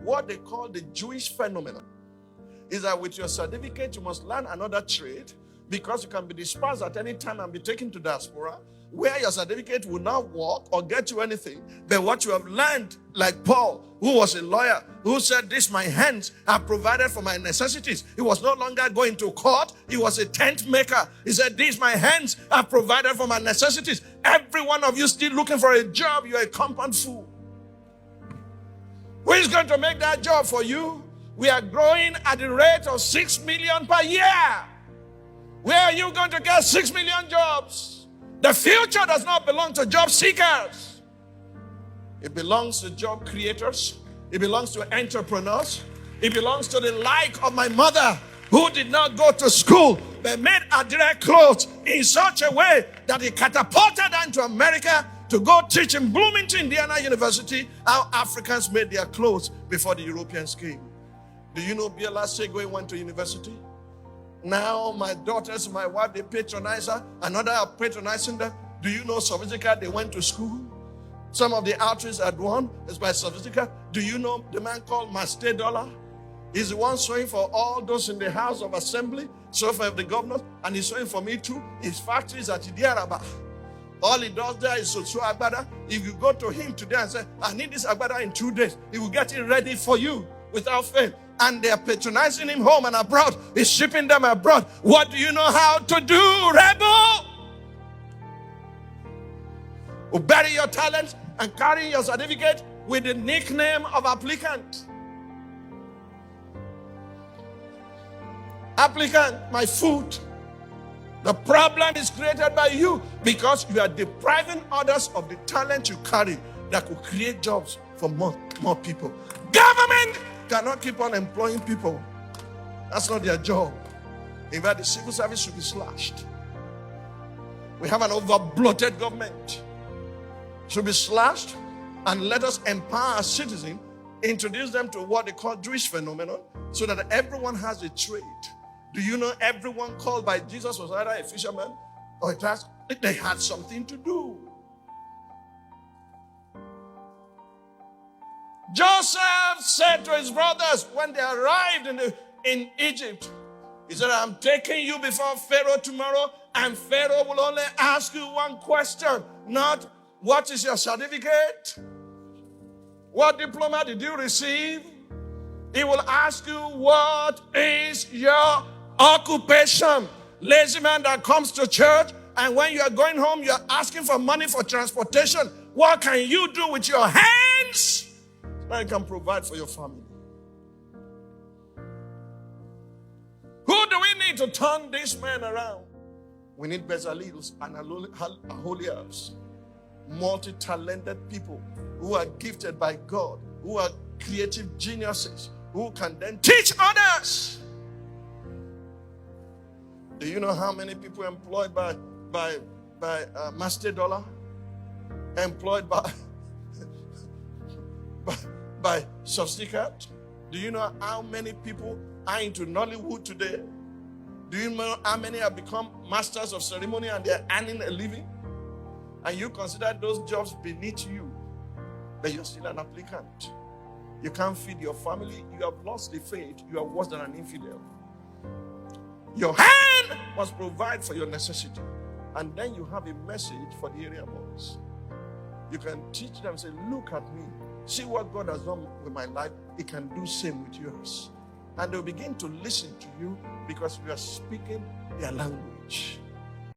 what they call the Jewish phenomenon is that with your certificate, you must learn another trade because you can be dispersed at any time and be taken to diaspora, where your certificate will not work or get you anything. But what you have learned, like Paul, who was a lawyer, who said, "This my hands have provided for my necessities." He was no longer going to court. He was a tent maker. He said, "These my hands have provided for my necessities." Every one of you still looking for a job, you're a compound fool. Who is going to make that job for you? We are growing at the rate of 6 million per year. Where are you going to get 6 million jobs? The future does not belong to job seekers. It belongs to job creators. It belongs to entrepreneurs. It belongs to the like of my mother, who did not go to school but made her direct clothes in such a way that he catapulted her into America to go teach in Bloomington, Indiana University, how Africans made their clothes before the Europeans came. Do you know Biola Segwe went to university? Now my daughters, my wife, they patronize her. Another are patronizing them. Do you know Sophistica? They went to school. Some of the outreach at one is by Sophistica. Do you know the man called Master Dollar? He's the one sewing for all those in the House of Assembly, so for the governors, and he's sewing for me too. His factory is at Idiaraba. All he does there is to sew agbada. If you go to him today and say, "I need this agbada in 2 days," he will get it ready for you without fail. And they are patronizing him home and abroad. He's shipping them abroad. What do you know how to do, rebel? Who bury your talents and carry your certificate with the nickname of applicant. Applicant, my food. The problem is created by you because you are depriving others of the talent you carry that could create jobs for more people. Government cannot keep on employing people. That's not their job. In fact, the civil service should be slashed. We have an over-bloated government. It should be slashed, and let us empower our citizens, introduce them to what they call Jewish phenomenon, so that everyone has a trade. Do you know everyone called by Jesus was either a fisherman or a task? They had something to do. Joseph said to his brothers when they arrived in Egypt, he said, "I'm taking you before Pharaoh tomorrow, and Pharaoh will only ask you one question, not what is your certificate? What diploma did you receive? He will ask you, what is your occupation?" Lazy man that comes to church, and when you are going home, you are asking for money for transportation. What can you do with your hands so you can provide for your family? Who do we need to turn this man around? We need Bezalels and Aholiabs, multi-talented people who are gifted by God, who are creative geniuses, who can then teach others. Do you know how many people employed by Master Dollar? Employed by Sophistica? Do you know how many people are into Nollywood today? Do you know how many have become masters of ceremony and they're earning a living? And you consider those jobs beneath you, but you're still an applicant. You can't feed your family. You have lost the faith. You are worse than an infidel. Your hand must provide for your necessity. And then you have a message for the area boys. You can teach them, say, "Look at me. See what God has done with my life. He can do same with yours." And they'll begin to listen to you because you are speaking their language.